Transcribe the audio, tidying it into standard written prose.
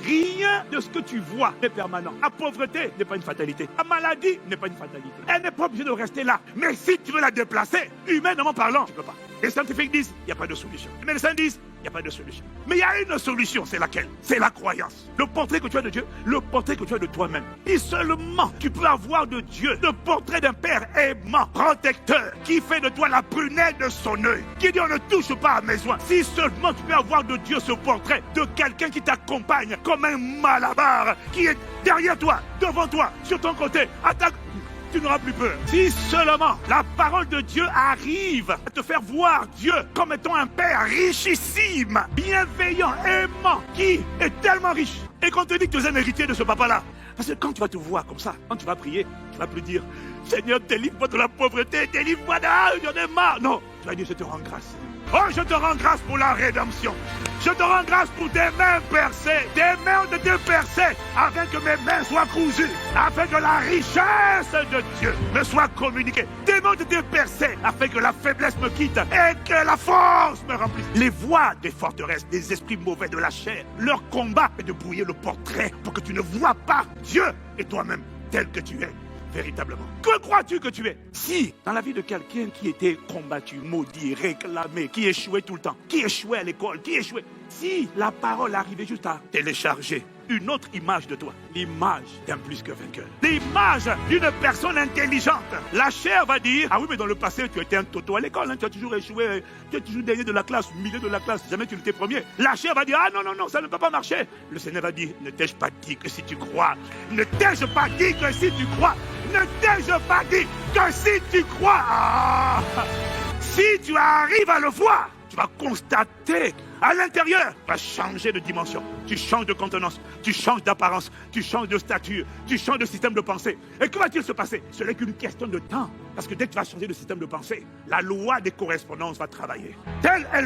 Rien de ce que tu vois n'est permanent. La pauvreté n'est pas une fatalité. La maladie n'est pas une fatalité. Elle n'est pas obligée de rester là. Mais si tu veux la déplacer, humainement parlant, tu ne peux pas. Les scientifiques disent, il n'y a pas de solution. Les médecins disent, il n'y a pas de solution. Mais il y a une solution, c'est laquelle? C'est la croyance. Le portrait que tu as de Dieu, le portrait que tu as de toi-même. Si seulement tu peux avoir de Dieu le portrait d'un père aimant, protecteur, qui fait de toi la prunelle de son œil, qui dit on ne touche pas à mes soins. Si seulement tu peux avoir de Dieu ce portrait de quelqu'un qui t'accompagne comme un malabar, qui est derrière toi, devant toi, sur ton côté, attaque. Tu n'auras plus peur. Si seulement la parole de Dieu arrive à te faire voir Dieu comme étant un Père richissime, bienveillant, aimant, qui est tellement riche. Et qu'on te dit que tu es un héritier de ce papa-là. Parce que quand tu vas te voir comme ça, quand tu vas prier, tu vas plus dire Seigneur, délivre-moi de la pauvreté, délivre-moi de j'en ai marre. Non, tu vas dire je te rends grâce. Oh, je te rends grâce pour la rédemption. Je te rends grâce pour tes mains percées. Tes mains ont été percées afin que mes mains soient cousues. Afin que la richesse de Dieu me soit communiquée. Tes mains ont été percées afin que la faiblesse me quitte et que la force me remplisse. Les voies des forteresses, des esprits mauvais de la chair, leur combat est de brouiller le portrait pour que tu ne vois pas Dieu et toi-même tel que tu es. Véritablement. Que crois-tu que tu es? Si, dans la vie de quelqu'un qui était combattu, maudit, réclamé, qui échouait tout le temps, qui échouait à l'école, qui échouait, si la parole arrivait juste à télécharger une autre image de toi, l'image d'un plus que vainqueur, l'image d'une personne intelligente, la chair va dire, ah oui mais dans le passé tu étais un toto à l'école, hein, tu as toujours échoué, tu es toujours dernier de la classe, milieu de la classe, jamais tu n'étais premier. La chair va dire, ah non, non, non, ça ne peut pas marcher. Le Seigneur va dire, ne t'ai-je pas dit que si tu crois, ne t'ai-je pas dit que si tu crois, ne t'ai-je pas dit que si tu crois, si tu arrives à le voir, tu vas constater à l'intérieur, tu vas changer de dimension, tu changes de contenance, tu changes d'apparence, tu changes de stature, tu changes de système de pensée. Et que va-t-il se passer? Ce n'est qu'une question de temps. Parce que dès que tu vas changer de système de pensée, la loi des correspondances va travailler. Telle est